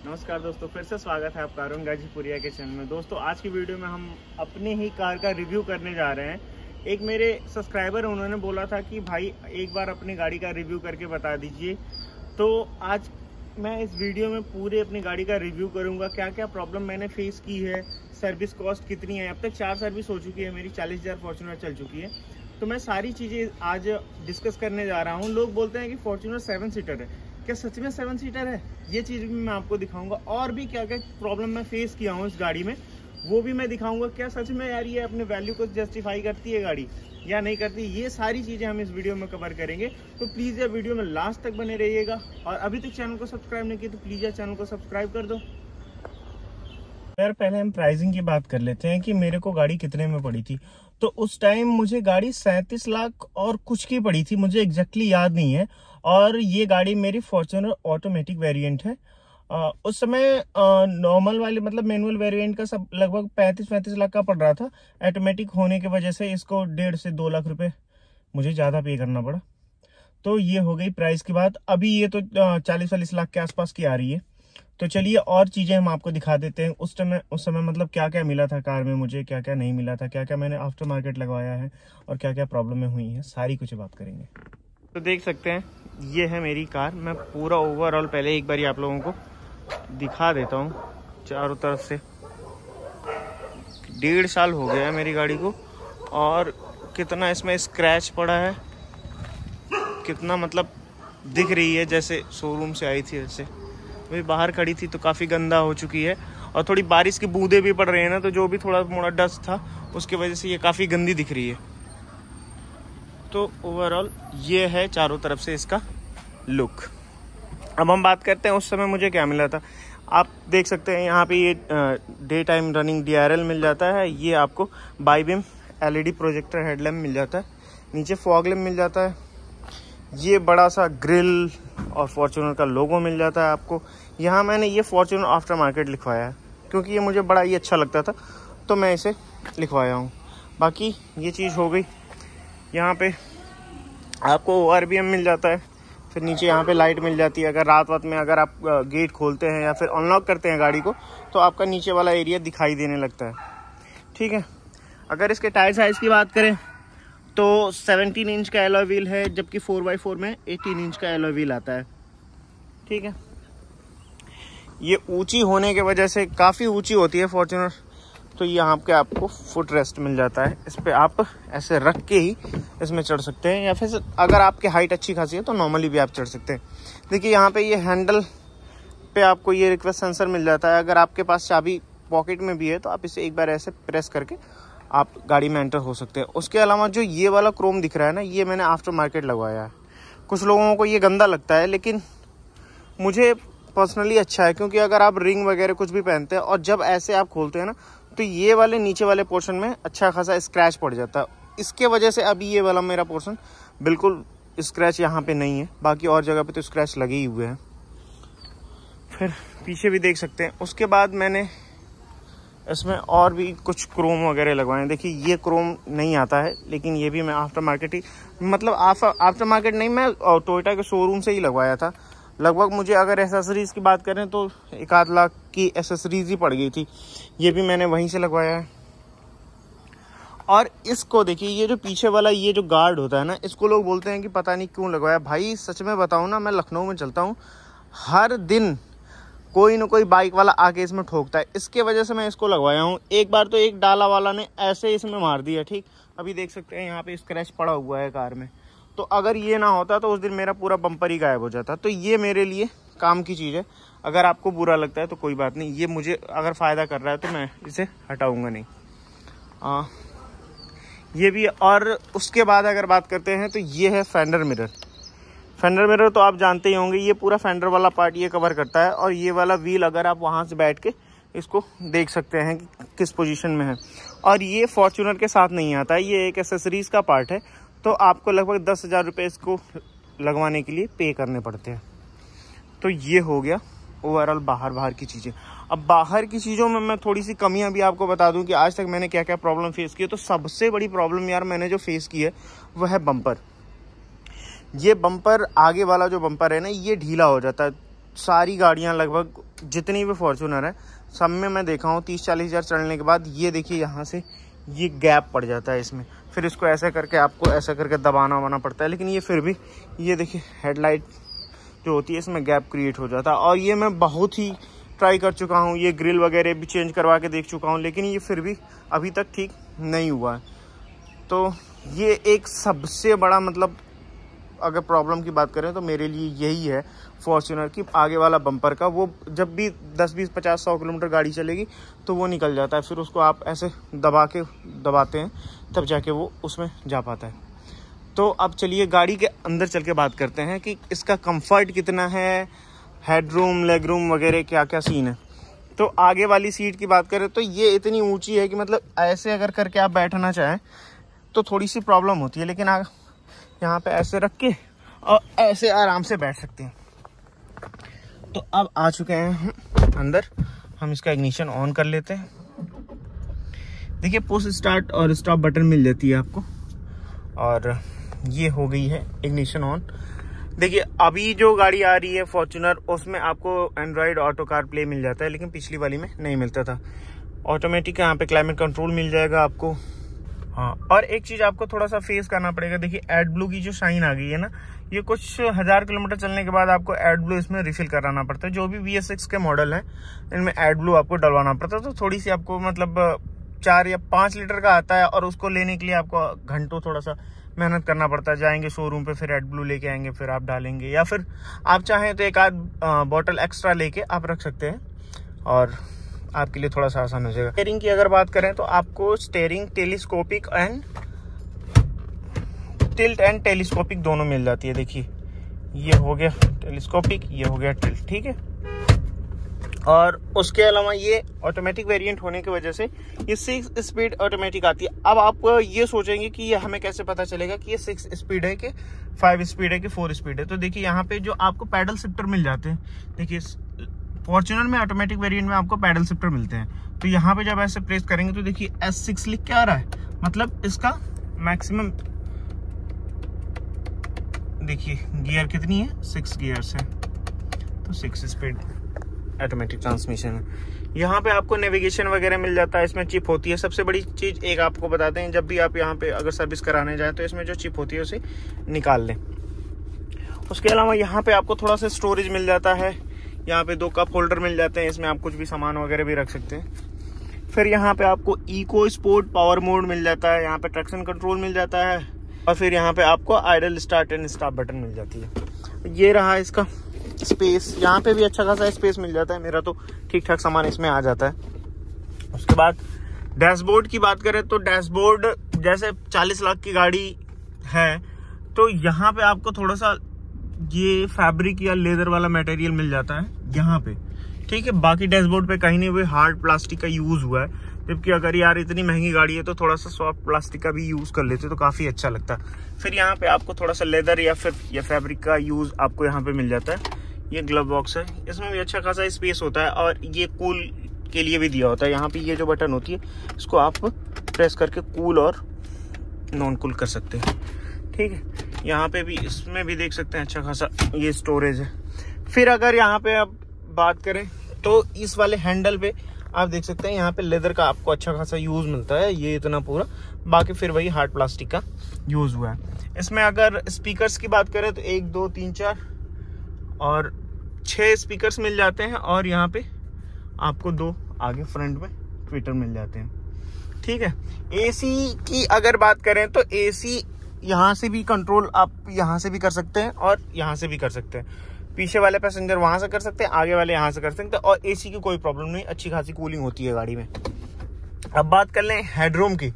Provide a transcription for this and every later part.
नमस्कार दोस्तों, फिर से स्वागत है आपका अरुण गाजीपुरिया के चैनल में। दोस्तों आज की वीडियो में हम अपनी ही कार का रिव्यू करने जा रहे हैं। एक मेरे सब्सक्राइबर उन्होंने बोला था कि भाई एक बार अपनी गाड़ी का रिव्यू करके बता दीजिए, तो आज मैं इस वीडियो में पूरे अपनी गाड़ी का रिव्यू करूंगा। क्या क्या प्रॉब्लम मैंने फेस की है, सर्विस कॉस्ट कितनी है। अब तक 4 सर्विस हो चुकी है मेरी, 40,000 फॉर्च्यूनर चल चुकी है, तो मैं सारी चीज़ें आज डिस्कस करने जा रहा हूँ। लोग बोलते हैं कि फॉर्च्यूनर 7 सीटर है, क्या सच में 7 सीटर है? ये चीज़ भी मैं आपको दिखाऊंगा, और भी क्या क्या प्रॉब्लम मैं फेस किया हूँ इस गाड़ी में वो भी मैं दिखाऊंगा। क्या सच में यार ये अपने वैल्यू को जस्टिफाई करती है गाड़ी या नहीं करती, ये सारी चीज़ें हम इस वीडियो में कवर करेंगे। तो प्लीज़ यार वीडियो में लास्ट तक बने रहिएगा, और अभी तक चैनल को सब्सक्राइब नहीं किया तो प्लीज़ यार चैनल को सब्सक्राइब कर दो। यार पहले हम प्राइसिंग की बात कर लेते हैं कि मेरे को गाड़ी कितने में पड़ी थी। तो उस टाइम मुझे गाड़ी 37 लाख और कुछ की पड़ी थी, मुझे एग्जैक्टली याद नहीं है। और ये गाड़ी मेरी फॉर्च्यूनर ऑटोमेटिक वेरिएंट है। उस समय नॉर्मल वाली मतलब मैनुअल वेरिएंट का सब लगभग 35-35 लाख का पड़ रहा था। ऑटोमेटिक होने की वजह से इसको 1.5 से 2 लाख रुपए मुझे ज़्यादा पे करना पड़ा। तो ये हो गई प्राइस की बात। अभी ये तो 40-40 लाख के आसपास की आ रही है। तो चलिए और चीज़ें हम आपको दिखा देते हैं। उस समय मतलब क्या क्या मिला था कार में मुझे, क्या क्या नहीं मिला था, क्या क्या मैंने आफ्टर मार्केट लगवाया है और क्या क्या प्रॉब्लमें हुई हैं, सारी कुछ बात करेंगे। तो देख सकते हैं ये है मेरी कार। मैं पूरा ओवरऑल पहले एक बार आप लोगों को दिखा देता हूँ चारों तरफ से। 1.5 साल हो गया है मेरी गाड़ी को, और कितना इसमें स्क्रैच पड़ा है, कितना मतलब दिख रही है जैसे शोरूम से आई थी। जैसे वही बाहर खड़ी थी तो काफ़ी गंदा हो चुकी है, और थोड़ी बारिश की बूंदें भी पड़ रही है ना, तो जो भी थोड़ा मोड़ा डस्ट था उसकी वजह से ये काफ़ी गंदी दिख रही है। तो ओवरऑल ये है चारों तरफ से इसका लुक। अब हम बात करते हैं उस समय मुझे क्या मिला था। आप देख सकते हैं यहाँ पे ये डे टाइम रनिंग DRL मिल जाता है, ये आपको बाईबीम LED प्रोजेक्टर हेडलैम्प मिल जाता है, नीचे फॉग लैम्प मिल जाता है, ये बड़ा सा ग्रिल और फॉर्च्यूनर का लोगो मिल जाता है आपको। यहाँ मैंने ये फॉर्च्यूनर आफ्टर मार्केट लिखवाया है क्योंकि ये मुझे बड़ा ही अच्छा लगता था, तो मैं इसे लिखवाया हूँ। बाकी ये चीज़ हो गई। यहाँ पे आपको ORBM मिल जाता है, फिर नीचे यहाँ पे लाइट मिल जाती है। अगर रात में अगर आप गेट खोलते हैं या फिर अनलॉक करते हैं गाड़ी को, तो आपका नीचे वाला एरिया दिखाई देने लगता है। ठीक है। अगर इसके टायर साइज़ की बात करें तो 17 इंच का एलॉय व्हील है, जबकि 4x4 में 18 इंच का एलॉय व्हील आता है। ठीक है। ये ऊंची होने के वजह से काफ़ी ऊंची होती है फॉर्च्यूनर, तो यहाँ पे आपको फुट रेस्ट मिल जाता है। इस पर आप ऐसे रख के ही इसमें चढ़ सकते हैं, या फिर अगर आपकी हाइट अच्छी खासी है तो नॉर्मली भी आप चढ़ सकते हैं। देखिए यहाँ पे ये हैंडल पे आपको ये रिक्वेस्ट सेंसर मिल जाता है। अगर आपके पास चाबी पॉकेट में भी है तो आप इसे एक बार ऐसे प्रेस करके आप गाड़ी में एंटर हो सकते हैं। उसके अलावा जो ये वाला क्रोम दिख रहा है ना, ये मैंने आफ्टर मार्केट लगवाया है। कुछ लोगों को ये गंदा लगता है, लेकिन मुझे पर्सनली अच्छा है, क्योंकि अगर आप रिंग वगैरह कुछ भी पहनते हैं और जब ऐसे आप खोलते हैं ना, तो ये वाले नीचे वाले पोर्शन में अच्छा खासा स्क्रैच पड़ जाता है। इसके वजह से अभी ये वाला मेरा पोर्शन बिल्कुल स्क्रैच यहाँ पे नहीं है, बाकी और जगह पे तो स्क्रैच लगे ही हुए हैं। फिर पीछे भी देख सकते हैं। उसके बाद मैंने इसमें और भी कुछ क्रोम वगैरह लगवाए हैं। देखिए ये क्रोम नहीं आता है, लेकिन ये भी मैं आफ्टर मार्केट ही मतलब आफ्टर मार्केट नहीं, मैं टोयोटा के शोरूम से ही लगवाया था। लगभग मुझे अगर एसेसरीज़ की बात करें तो 1-8 लाख की एसेसरीज़ ही पड़ गई थी। ये भी मैंने वहीं से लगवाया है। और इसको देखिए, ये जो पीछे वाला ये जो गार्ड होता है ना, इसको लोग बोलते हैं कि पता नहीं क्यों लगवाया। भाई सच में बताऊँ ना, मैं लखनऊ में चलता हूँ, हर दिन कोई ना कोई बाइक वाला आके इसमें ठोकता है। इसके वजह से मैं इसको लगवाया हूँ। एक बार तो एक डाला वाला ने ऐसे इसमें मार दिया। ठीक, अभी देख सकते हैं यहाँ पे स्क्रैच पड़ा हुआ है कार में। तो अगर ये ना होता तो उस दिन मेरा पूरा बम्पर ही गायब हो जाता। तो ये मेरे लिए काम की चीज़ है। अगर आपको बुरा लगता है तो कोई बात नहीं, ये मुझे अगर फ़ायदा कर रहा है तो मैं इसे हटाऊँगा नहीं। ये भी। और उसके बाद अगर बात करते हैं तो ये है फेंडर मिरर। फेंडर मिरर तो आप जानते ही होंगे, ये पूरा फेंडर वाला पार्ट ये कवर करता है। और ये वाला व्हील अगर आप वहाँ से बैठ के इसको देख सकते हैं कि किस पोजीशन में है। और ये फॉर्च्यूनर के साथ नहीं आता है, ये एक एसेसरीज़ का पार्ट है। तो आपको लगभग 10,000 रुपये इसको लगवाने के लिए पे करने पड़ते हैं। तो ये हो गया ओवरऑल बाहर की चीज़ें। अब बाहर की चीज़ों में मैं थोड़ी सी कमियां भी आपको बता दूं कि आज तक मैंने क्या क्या प्रॉब्लम फेस की है। तो सबसे बड़ी प्रॉब्लम यार मैंने जो फेस की है वह है बम्पर। ये बम्पर, आगे वाला जो बम्पर है ना, ये ढीला हो जाता है। सारी गाड़ियां लगभग जितनी भी फॉर्च्यूनर है सब में मैं देखा हूँ 30-40 हज़ार चढ़ने के बाद ये देखिए यहाँ से ये गैप पड़ जाता है इसमें, फिर इसको ऐसा करके आपको ऐसा करके दबाना पड़ता है। लेकिन ये फिर भी ये देखिए हेडलाइट जो होती है इसमें गैप क्रिएट हो जाता है। और ये मैं बहुत ही ट्राई कर चुका हूँ, ये ग्रिल वगैरह भी चेंज करवा के देख चुका हूँ, लेकिन ये फिर भी अभी तक ठीक नहीं हुआ है। तो ये एक सबसे बड़ा मतलब अगर प्रॉब्लम की बात करें तो मेरे लिए यही है फॉर्च्यूनर की आगे वाला बम्पर का। वो जब भी 10, 20, 50, 100 किलोमीटर गाड़ी चलेगी तो वो निकल जाता है, फिर उसको आप ऐसे दबाते हैं तब जाके वो उसमें जा पाता है। तो अब चलिए गाड़ी के अंदर चल के बात करते हैं कि इसका कंफर्ट कितना है, हेडरूम, लेगरूम वगैरह क्या क्या सीन है। तो आगे वाली सीट की बात करें तो ये इतनी ऊंची है कि मतलब ऐसे अगर करके आप बैठना चाहें तो थोड़ी सी प्रॉब्लम होती है, लेकिन आप यहाँ पे ऐसे रख के और ऐसे आराम से बैठ सकते हैं। तो अब आ चुके हैं अंदर, हम इसका इग्निशन ऑन कर लेते हैं। देखिए पुश स्टार्ट और स्टॉप बटन मिल जाती है आपको, और ये हो गई है इग्निशन ऑन। देखिए अभी जो गाड़ी आ रही है फॉर्च्यूनर उसमें आपको एंड्रॉयड ऑटो कार प्ले मिल जाता है, लेकिन पिछली वाली में नहीं मिलता था। ऑटोमेटिक यहाँ पे क्लाइमेट कंट्रोल मिल जाएगा आपको। हाँ, और एक चीज आपको थोड़ा सा फेस करना पड़ेगा। देखिए एड ब्लू की जो शाइन आ गई है ना, ये कुछ 1000 किलोमीटर चलने के बाद आपको एड ब्लू इसमें रिफिल कराना पड़ता है। जो भी VS6 के मॉडल है इनमें एड ब्लू आपको डलवाना पड़ता है। तो थोड़ी सी आपको मतलब 4 या 5 लीटर का आता है, और उसको लेने के लिए आपको घंटों थोड़ा सा मेहनत करना पड़ता है। जाएंगे शोरूम पे, फिर एड ब्लू लेके आएंगे, फिर आप डालेंगे, या फिर आप चाहें तो एक आध बॉटल एक्स्ट्रा लेके आप रख सकते हैं और आपके लिए थोड़ा सा आसान हो जाएगा। स्टीयरिंग की अगर बात करें तो आपको steering telescopic and tilt and telescopic दोनों मिल जाती है। देखिए ये हो गया टेलीस्कोपिक, ये हो गया टिल्ट, ठीक है। और उसके अलावा ये ऑटोमेटिक वेरिएंट होने की वजह से ये 6 स्पीड ऑटोमेटिक आती है। अब आप ये सोचेंगे कि ये हमें कैसे पता चलेगा कि ये 6 स्पीड है कि 5 स्पीड है कि 4 स्पीड है। तो देखिए यहाँ पे जो आपको पैडल शिफ्टर मिल जाते हैं, देखिए फॉर्च्यूनर में ऑटोमेटिक वेरिएंट में आपको पैडल शिफ्टर मिलते हैं। तो यहाँ पे जब ऐसे प्रेस करेंगे तो देखिए S6 लिख के आ रहा है, मतलब इसका मैक्सिमम देखिए गियर कितनी है, 6 गियर्स है, तो 6 स्पीड ऑटोमेटिक ट्रांसमिशन है। यहाँ पे आपको नेविगेशन वगैरह मिल जाता है, इसमें चिप होती है। सबसे बड़ी चीज एक आपको बताते हैं, जब भी आप यहाँ पे अगर सर्विस कराने जाए तो इसमें जो चिप होती है उसे निकाल लें। उसके अलावा यहाँ पे आपको थोड़ा सा स्टोरेज मिल जाता है, यहाँ पे 2 कप होल्डर मिल जाते हैं, इसमें आप कुछ भी सामान वगैरह भी रख सकते हैं। फिर यहाँ पे आपको इको स्पोर्ट पावर मोड मिल जाता है, यहाँ पे ट्रैक्शन कंट्रोल मिल जाता है, और फिर यहाँ पे आपको idle start and stop button मिल जाती है। ये रहा इसका स्पेस, यहाँ पे भी अच्छा खासा स्पेस मिल जाता है, मेरा तो ठीक ठाक सामान इसमें आ जाता है। उसके बाद डैशबोर्ड की बात करें तो डैशबोर्ड जैसे 40 लाख की गाड़ी है तो यहाँ पे आपको थोड़ा सा ये फैब्रिक या लेदर वाला मटेरियल मिल जाता है यहाँ पे, ठीक है। बाकी डैशबोर्ड पे कहीं नहीं हुए हार्ड प्लास्टिक का यूज हुआ है, जबकि अगर यार इतनी महंगी गाड़ी है तो थोड़ा सा सॉफ्ट प्लास्टिक का भी यूज कर लेते तो काफी अच्छा लगता। फिर यहाँ पे आपको थोड़ा सा लेदर या फिर या फैब्रिक का यूज आपको यहाँ पे मिल जाता है। ये ग्लव बॉक्स है, इसमें भी अच्छा खासा स्पेस होता है, और ये कूल के लिए भी दिया होता है। यहाँ पे ये जो बटन होती है इसको आप प्रेस करके कूल और नॉन कूल कर सकते हैं, ठीक है। यहाँ पे भी इसमें भी देख सकते हैं अच्छा खासा ये स्टोरेज है। फिर अगर यहाँ पे आप बात करें तो इस वाले हैंडल पे आप देख सकते हैं यहाँ पे लेदर का आपको अच्छा खासा यूज मिलता है, ये इतना पूरा, बाकी फिर वही हार्ड प्लास्टिक का यूज हुआ है। इसमें अगर स्पीकर्स की बात करें तो 1 2 3 4 और 6 स्पीकर्स मिल जाते हैं, और यहाँ पे आपको 2 आगे फ्रंट में ट्विटर मिल जाते हैं, ठीक है। एसी की अगर बात करें तो एसी यहाँ से भी कंट्रोल आप यहाँ से भी कर सकते हैं और यहाँ से भी कर सकते हैं। पीछे वाले पैसेंजर वहां से कर सकते हैं, आगे वाले यहाँ से कर सकते हैं, और एसी की कोई प्रॉब्लम नहीं, अच्छी खासी कूलिंग होती है गाड़ी में। अब बात कर लें हेडरूम की,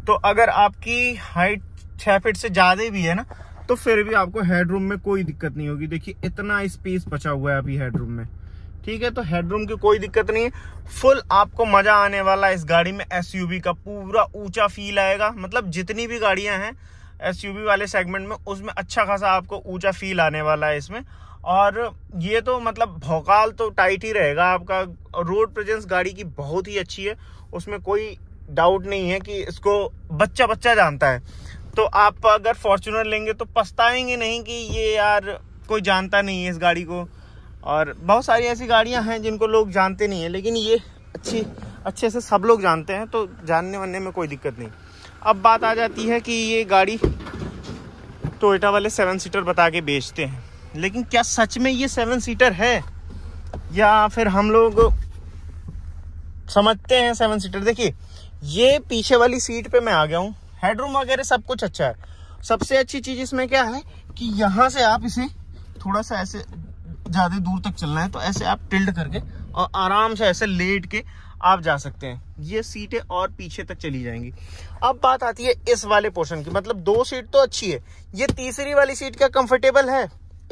तो अगर आपकी हाइट 6 फीट से ज्यादा भी है ना तो फिर भी आपको हेडरूम में कोई दिक्कत नहीं होगी। देखिए इतना स्पेस बचा हुआ है अभी हेडरूम में, ठीक है। तो हेडरूम की कोई दिक्कत नहीं है, फुल आपको मजा आने वाला है इस गाड़ी में। एसयूवी का पूरा ऊंचा फील आएगा, मतलब जितनी भी गाड़ियां हैं एसयूवी वाले सेगमेंट में उसमें अच्छा खासा आपको ऊंचा फील आने वाला है इसमें। और ये तो मतलब भौकाल तो टाइट ही रहेगा आपका। रोड प्रेजेंस गाड़ी की बहुत ही अच्छी है, उसमें कोई डाउट नहीं है कि इसको बच्चा बच्चा जानता है। तो आप अगर फॉर्च्यूनर लेंगे तो पछताएंगे नहीं कि ये यार कोई जानता नहीं है इस गाड़ी को, और बहुत सारी ऐसी गाड़ियां हैं जिनको लोग जानते नहीं हैं, लेकिन ये अच्छे से सब लोग जानते हैं, तो जानने वानने में कोई दिक्कत नहीं। अब बात आ जाती है कि ये गाड़ी टोयोटा वाले 7 सीटर बता के बेचते हैं, लेकिन क्या सच में ये 7 सीटर है या फिर हम लोग समझते हैं 7 सीटर। देखिए ये पीछे वाली सीट पे मैं आ गया हूँ, हेडरूम वगैरह सब कुछ अच्छा है। सबसे अच्छी चीज इसमें क्या है कि यहाँ से आप इसे थोड़ा सा ऐसे ज्यादा दूर तक चलना है तो ऐसे आप टिल्ट करके और आराम से ऐसे लेट के आप जा सकते हैं। ये सीटें और पीछे तक चली जाएंगी। अब बात आती है इस वाले पोर्शन की, मतलब 2 सीट तो अच्छी है, ये तीसरी वाली सीट क्या कंफर्टेबल है।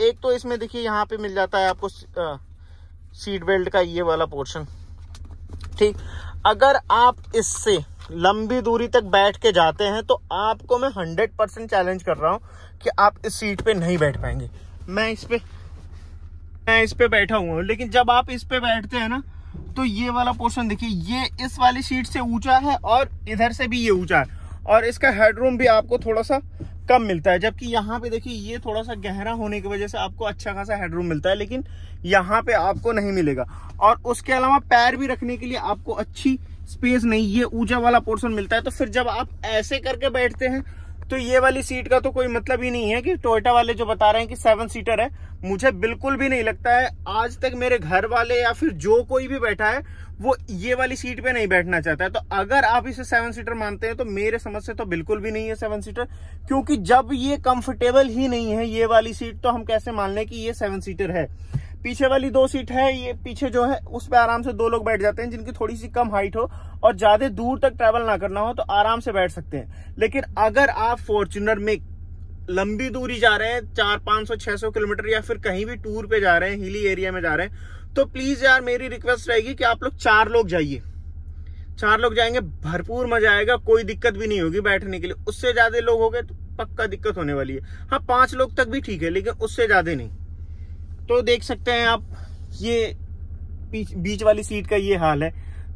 एक तो इसमें देखिए यहाँ पे मिल जाता है आपको सीट बेल्ट का ये वाला पोर्शन, ठीक। अगर आप इससे लंबी दूरी तक बैठ के जाते हैं तो आपको मैं 100% चैलेंज कर रहा हूं कि आप इस सीट पे नहीं बैठ पाएंगे। मैं इस पे बैठा हुआ हूं, लेकिन जब आप इस पे बैठते हैं ना तो ये वाला पोर्शन देखिए, ये इस वाली सीट से ऊंचा है और इधर से भी ये ऊंचा है, और इसका हेडरूम भी आपको थोड़ा सा कम मिलता है। जबकि यहाँ पे देखिए ये थोड़ा सा गहरा होने की वजह से आपको अच्छा खासा हेडरूम मिलता है, लेकिन यहाँ पे आपको नहीं मिलेगा। और उसके अलावा पैर भी रखने के लिए आपको अच्छी स्पेस नहीं, ये ऊंचा वाला पोर्शन मिलता है। तो फिर जब आप ऐसे करके बैठते हैं तो ये वाली सीट का तो कोई मतलब ही नहीं है कि टोयोटा वाले जो बता रहे हैं कि 7 सीटर है। मुझे बिल्कुल भी नहीं लगता है, आज तक मेरे घर वाले या फिर जो कोई भी बैठा है वो ये वाली सीट पे नहीं बैठना चाहता है। तो अगर आप इसे 7 सीटर मानते हैं तो मेरे समझ से तो बिल्कुल भी नहीं है 7 सीटर, क्योंकि जब ये कंफर्टेबल ही नहीं है ये वाली सीट तो हम कैसे मान लें कि ये 7 सीटर है। पीछे वाली 2 सीट है, ये पीछे जो है उस पर आराम से 2 लोग बैठ जाते हैं जिनकी थोड़ी सी कम हाइट हो और ज्यादा दूर तक ट्रैवल ना करना हो तो आराम से बैठ सकते हैं। लेकिन अगर आप फॉर्च्यूनर में लंबी दूरी जा रहे हैं, 400-500-600 किलोमीटर या फिर कहीं भी टूर पे जा रहे हैं, हिली एरिया में जा रहे हैं, तो प्लीज यार मेरी रिक्वेस्ट रहेगी कि आप लोग 4 लोग जाइए। 4 लोग जाएंगे, भरपूर मजा आएगा, कोई दिक्कत भी नहीं होगी बैठने के लिए। उससे ज्यादा लोग हो गए तो पक्का दिक्कत होने वाली है। हाँ 5 लोग तक भी ठीक है, लेकिन उससे ज्यादा नहीं। तो देख सकते हैं आप ये बीच वाली सीट का ये हाल है।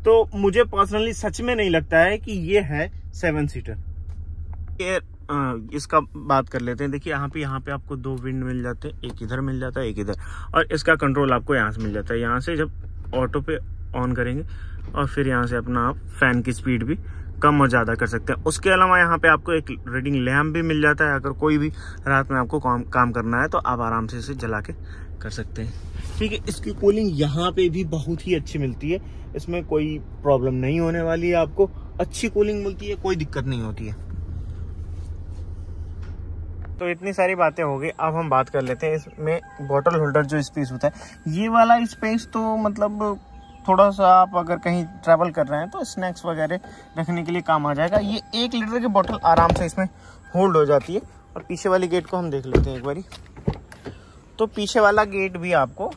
तो मुझे पर्सनली सच में नहीं लगता है कि ये है 7 सीटर। ये इसका बात कर लेते हैं। देखिए यहाँ पे आपको 2 विंड मिल जाते हैं, एक इधर मिल जाता है एक इधर, और इसका कंट्रोल आपको यहाँ से मिल जाता है। यहाँ से जब ऑटो पे ऑन करेंगे और फिर यहाँ से अपना आप फैन की स्पीड भी कम और ज़्यादा कर सकते हैं। उसके अलावा यहाँ पे आपको एक रीडिंग लैम्प भी मिल जाता है। अगर कोई भी रात में आपको काम करना है तो आप आराम से इसे जला के कर सकते हैं, ठीक है। इसकी कूलिंग यहाँ पे भी बहुत ही अच्छी मिलती है, इसमें कोई प्रॉब्लम नहीं होने वाली है। आपको अच्छी कूलिंग मिलती है, कोई दिक्कत नहीं होती है। तो इतनी सारी बातें हो गई, अब हम बात कर लेते हैं इसमें बॉटल होल्डर जो स्पेस होता है। ये वाला स्पेस तो मतलब थोड़ा सा आप अगर कहीं ट्रैवल कर रहे हैं तो स्नैक्स वगैरह रखने के लिए काम आ जाएगा। ये 1 लीटर की बोतल आराम से इसमें होल्ड हो जाती है। और पीछे वाली गेट को हम देख लेते हैं एक बारी। तो पीछे वाला गेट भी आपको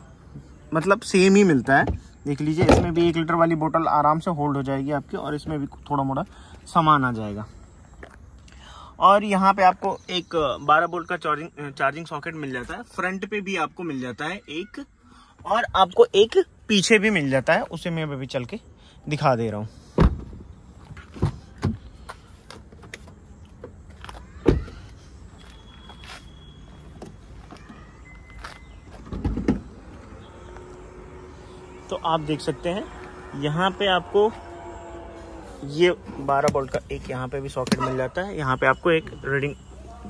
मतलब सेम ही मिलता है, देख लीजिए। इसमें भी 1 लीटर वाली बोतल आराम से होल्ड हो जाएगी आपकी, और इसमें भी थोड़ा मोड़ा सामान आ जाएगा। और यहाँ पे आपको एक 12 वोल्ट का चार्जिंग सॉकेट मिल जाता है। फ्रंट पे भी आपको मिल जाता है एक, और आपको एक पीछे भी मिल जाता है, उसे मैं अभी चल के दिखा दे रहा हूँ। तो आप देख सकते हैं यहाँ पे आपको ये 12 वोल्ट का एक यहाँ पे भी सॉकेट मिल जाता है। यहाँ पे आपको एक रीडिंग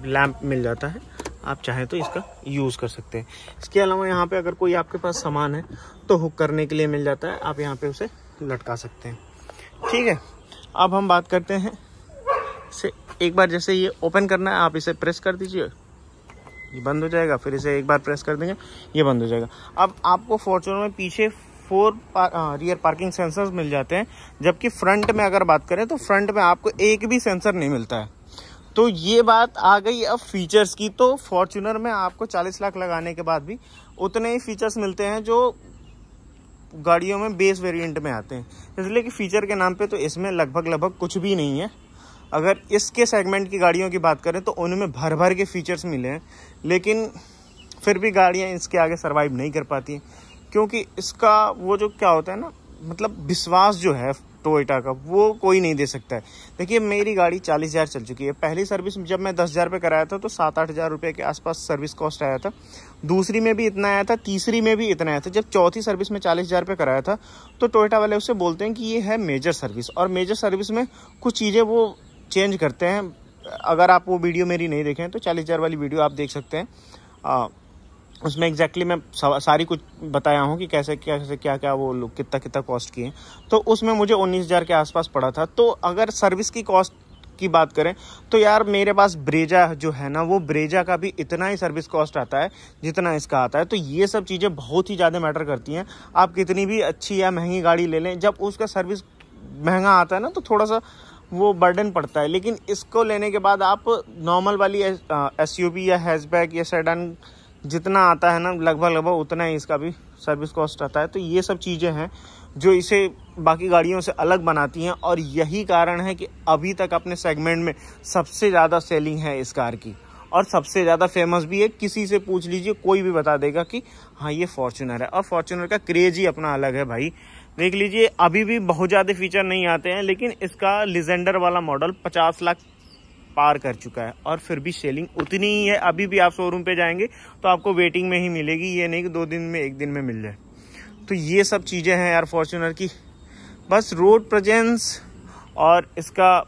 लैंप मिल जाता है, आप चाहें तो इसका यूज़ कर सकते हैं। इसके अलावा यहाँ पे अगर कोई आपके पास सामान है तो हुक करने के लिए मिल जाता है, आप यहाँ पे उसे लटका सकते हैं, ठीक है। अब हम बात करते हैं इसे। एक बार जैसे ये ओपन करना है, आप इसे प्रेस कर दीजिए, ये बंद हो जाएगा। फिर इसे एक बार प्रेस कर देंगे, ये बंद हो जाएगा। अब आपको फॉर्च्यूनर में पीछे 4 रियर पार्किंग सेंसर्स मिल जाते हैं, जबकि फ्रंट में अगर बात करें तो फ्रंट में आपको एक भी सेंसर नहीं मिलता है। तो ये बात आ गई अब फीचर्स की। तो फॉर्च्यूनर में आपको 40 लाख लगाने के बाद भी उतने ही फीचर्स मिलते हैं जो गाड़ियों में बेस वेरिएंट में आते हैं, इसलिए कि फीचर के नाम पे तो इसमें लगभग कुछ भी नहीं है। अगर इसके सेगमेंट की गाड़ियों की बात करें तो उनमें भर के फीचर्स मिले हैं, लेकिन फिर भी गाड़ियाँ इसके आगे सर्वाइव नहीं कर पाती हैं, क्योंकि इसका वो जो क्या होता है ना, मतलब विश्वास जो है टोयोटा का, वो कोई नहीं दे सकता है। देखिए मेरी गाड़ी 40,000 चल चुकी है। पहली सर्विस जब मैं 10,000 पे कराया था तो 7-8 हज़ार रुपये के आसपास सर्विस कॉस्ट आया था। दूसरी में भी इतना आया था, तीसरी में भी इतना आया था। जब चौथी सर्विस में 40,000 रुपये कराया था तो टोयोटा वाले उससे बोलते हैं कि ये है मेजर सर्विस, और मेजर सर्विस में कुछ चीज़ें वो चेंज करते हैं। अगर आप वो वीडियो मेरी नहीं देखें तो 40,000 वाली वीडियो आप देख सकते हैं। उसमें एग्जैक्टली मैं सारी कुछ बताया हूँ कि कैसे क्या क्या वो लोग कितना कॉस्ट किए। तो उसमें मुझे 19,000 के आसपास पड़ा था। तो अगर सर्विस की कॉस्ट की बात करें तो यार मेरे पास ब्रेजा जो है ना, वो ब्रेजा का भी इतना ही सर्विस कॉस्ट आता है जितना इसका आता है। तो ये सब चीज़ें बहुत ही ज़्यादा मैटर करती हैं। आप कितनी भी अच्छी या महंगी गाड़ी ले लें, जब उसका सर्विस महंगा आता है ना तो थोड़ा सा वो बर्डन पड़ता है। लेकिन इसको लेने के बाद आप नॉर्मल वाली SUV या हैचबैक या सेडान जितना आता है ना, लगभग उतना ही इसका भी सर्विस कॉस्ट आता है। तो ये सब चीज़ें हैं जो इसे बाकी गाड़ियों से अलग बनाती हैं, और यही कारण है कि अभी तक अपने सेगमेंट में सबसे ज़्यादा सेलिंग है इस कार की, और सबसे ज़्यादा फेमस भी है। किसी से पूछ लीजिए, कोई भी बता देगा कि हाँ ये फॉर्च्यूनर है। और फॉर्च्यूनर का क्रेज ही अपना अलग है भाई। देख लीजिए, अभी भी बहुत ज़्यादा फीचर नहीं आते हैं, लेकिन इसका लिजेंडर वाला मॉडल 50 लाख पार कर चुका है, और फिर भी सेलिंग उतनी ही है। अभी भी आप शोरूम पे जाएंगे तो आपको वेटिंग में ही मिलेगी, ये नहीं कि 2 दिन में 1 दिन में मिल जाए। तो ये सब चीज़ें हैं यार फॉर्च्यूनर की। बस रोड प्रेजेंस और इसका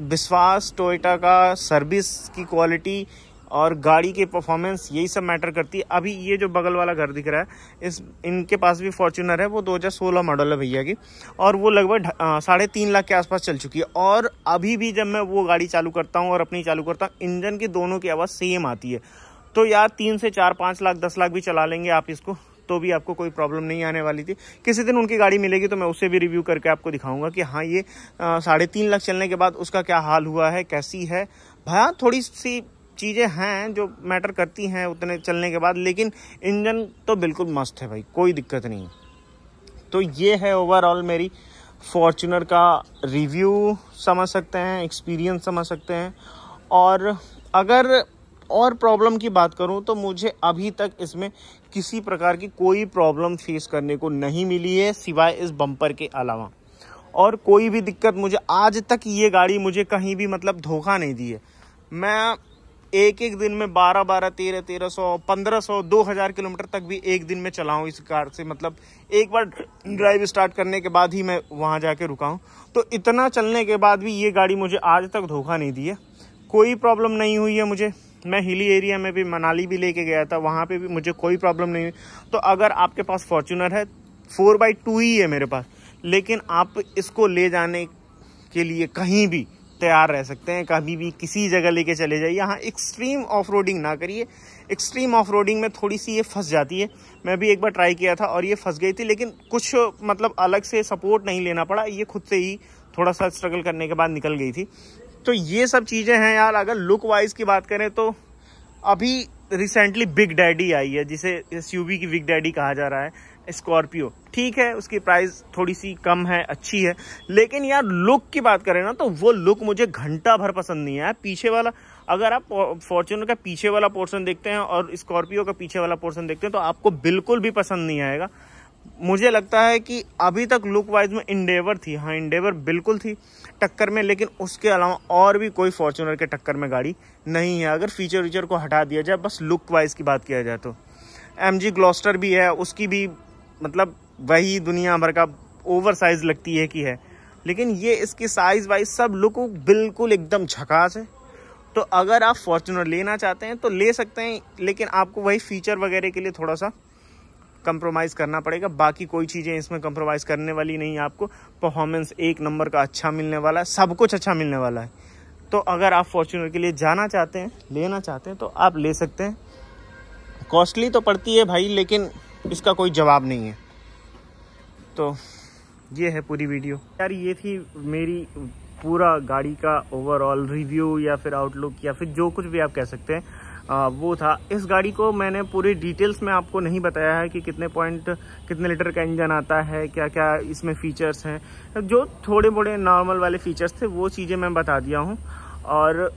विश्वास, टोयोटा का सर्विस की क्वालिटी और गाड़ी के परफॉर्मेंस, यही सब मैटर करती है। अभी ये जो बगल वाला घर दिख रहा है, इनके पास भी फॉर्च्यूनर है। वो 2016 मॉडल है भैया की, और वो लगभग 3.5 लाख के आसपास चल चुकी है। और अभी भी जब मैं वो गाड़ी चालू करता हूँ और अपनी चालू करता हूँ, इंजन की दोनों की आवाज़ सेम आती है। तो यार 3 से 4, 5 लाख, 10 लाख भी चला लेंगे आप इसको, तो भी आपको कोई प्रॉब्लम नहीं आने वाली थी। किसी दिन उनकी गाड़ी मिलेगी तो मैं उससे भी रिव्यू करके आपको दिखाऊंगा कि हाँ ये 3.5 लाख चलने के बाद उसका क्या हाल हुआ है, कैसी है। भैया थोड़ी सी चीज़ें हैं जो मैटर करती हैं उतने चलने के बाद, लेकिन इंजन तो बिल्कुल मस्त है भाई, कोई दिक्कत नहीं। तो ये है ओवरऑल मेरी फॉर्च्यूनर का रिव्यू, समझ सकते हैं, एक्सपीरियंस समझ सकते हैं। और अगर और प्रॉब्लम की बात करूं तो मुझे अभी तक इसमें किसी प्रकार की कोई प्रॉब्लम फेस करने को नहीं मिली है, सिवाय इस बम्पर के अलावा। और कोई भी दिक्कत मुझे आज तक ये गाड़ी मुझे कहीं भी मतलब धोखा नहीं दी है। मैं एक दिन में 1200, 1300, 1500, 2000 किलोमीटर तक भी एक दिन में चलाऊं इस कार से। मतलब एक बार ड्राइव स्टार्ट करने के बाद ही मैं वहां जाके रुका हूं। तो इतना चलने के बाद भी ये गाड़ी मुझे आज तक धोखा नहीं दी है, कोई प्रॉब्लम नहीं हुई है मुझे। मैं हिली एरिया में भी, मनाली भी लेके गया था, वहाँ पे भी मुझे कोई प्रॉब्लम नहीं हुई। तो अगर आपके पास फॉर्च्यूनर है, 4x2 ही है मेरे पास, लेकिन आप इसको ले जाने के लिए कहीं भी तैयार रह सकते हैं, कभी भी किसी जगह लेके चले जाइए। यहाँ एक्सट्रीम ऑफ रोडिंग ना करिए, एक्सट्रीम ऑफ रोडिंग में थोड़ी सी ये फंस जाती है। मैं भी एक बार ट्राई किया था और ये फंस गई थी, लेकिन कुछ मतलब अलग से सपोर्ट नहीं लेना पड़ा, ये खुद से ही थोड़ा सा स्ट्रगल करने के बाद निकल गई थी। तो ये सब चीज़ें हैं यार। अगर लुक वाइज की बात करें तो अभी रिसेंटली बिग डैडी आई है, जिसे SUV की बिग डैडी कहा जा रहा है, स्कॉर्पियो। ठीक है, उसकी प्राइस थोड़ी सी कम है, अच्छी है, लेकिन यार लुक की बात करें ना तो वो लुक मुझे घंटा भर पसंद नहीं आया। पीछे वाला, अगर आप फॉर्च्यूनर का पीछे वाला पोर्शन देखते हैं और स्कॉर्पियो का पीछे वाला पोर्शन देखते हैं तो आपको बिल्कुल भी पसंद नहीं आएगा। मुझे लगता है कि अभी तक लुक वाइज में इंडेवर थी, हाँ इंडेवर बिल्कुल थी टक्कर में, लेकिन उसके अलावा और भी कोई फॉर्च्यूनर के टक्कर में गाड़ी नहीं है। अगर फीचर वीचर को हटा दिया जाए, बस लुक वाइज की बात किया जाए तो MG ग्लॉस्टर भी है, उसकी भी मतलब वही दुनिया भर का ओवर साइज लगती है कि है, लेकिन ये इसकी साइज वाइज सब लुक बिल्कुल एकदम झकास है। तो अगर आप फॉर्च्यूनर लेना चाहते हैं तो ले सकते हैं, लेकिन आपको वही फीचर वगैरह के लिए थोड़ा सा कंप्रोमाइज़ करना पड़ेगा। बाकी कोई चीज़ें इसमें कंप्रोमाइज़ करने वाली नहीं है। आपको परफॉर्मेंस 1 नंबर का अच्छा मिलने वाला है, सब कुछ अच्छा मिलने वाला है। तो अगर आप फॉर्च्यूनर के लिए जाना चाहते हैं, लेना चाहते हैं, तो आप ले सकते हैं। कॉस्टली तो पड़ती है भाई, लेकिन इसका कोई जवाब नहीं है। तो ये है पूरी वीडियो यार, ये थी मेरी पूरा गाड़ी का ओवरऑल रिव्यू या फिर आउटलुक या फिर जो कुछ भी आप कह सकते हैं, वो था। इस गाड़ी को मैंने पूरी डिटेल्स में आपको नहीं बताया है कि कितने लीटर का इंजन आता है, क्या क्या इसमें फीचर्स हैं। जो थोड़े मोड़े नॉर्मल वाले फीचर्स थे वो चीज़ें मैं बता दिया हूँ। और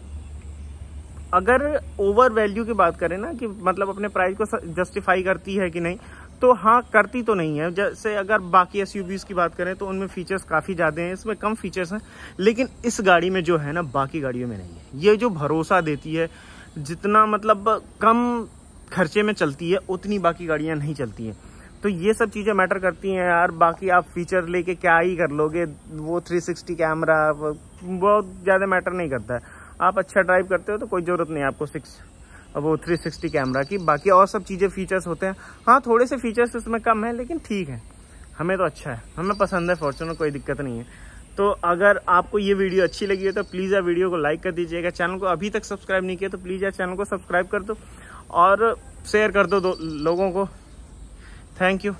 अगर ओवर वैल्यू की बात करें ना कि मतलब अपने प्राइस को जस्टिफाई करती है कि नहीं, तो हाँ करती तो नहीं है। जैसे अगर बाकी SUVs की बात करें तो उनमें फीचर्स काफ़ी ज़्यादा हैं, इसमें कम फीचर्स हैं, लेकिन इस गाड़ी में जो है ना बाकी गाड़ियों में नहीं है। ये जो भरोसा देती है, जितना मतलब कम खर्चे में चलती है उतनी बाकी गाड़ियाँ नहीं चलती हैं। तो ये सब चीज़ें मैटर करती हैं यार। बाकी आप फीचर लेके क्या ही कर लोगे, वो 360 कैमरा बहुत ज़्यादा मैटर नहीं करता है। आप अच्छा ड्राइव करते हो तो कोई ज़रूरत नहीं है आपको वो 360 कैमरा की। बाकी और सब चीज़ें फीचर्स होते हैं, हाँ थोड़े से फीचर्स उसमें कम है, लेकिन ठीक है, हमें तो अच्छा है, हमें पसंद है फॉर्च्यूनर, कोई दिक्कत नहीं है। तो अगर आपको ये वीडियो अच्छी लगी है तो प्लीज़ यार वीडियो को लाइक कर दीजिएगा। चैनल को अभी तक सब्सक्राइब नहीं किया तो प्लीज़ यार चैनल को सब्सक्राइब कर दो और शेयर कर दो लोगों को। Thank you.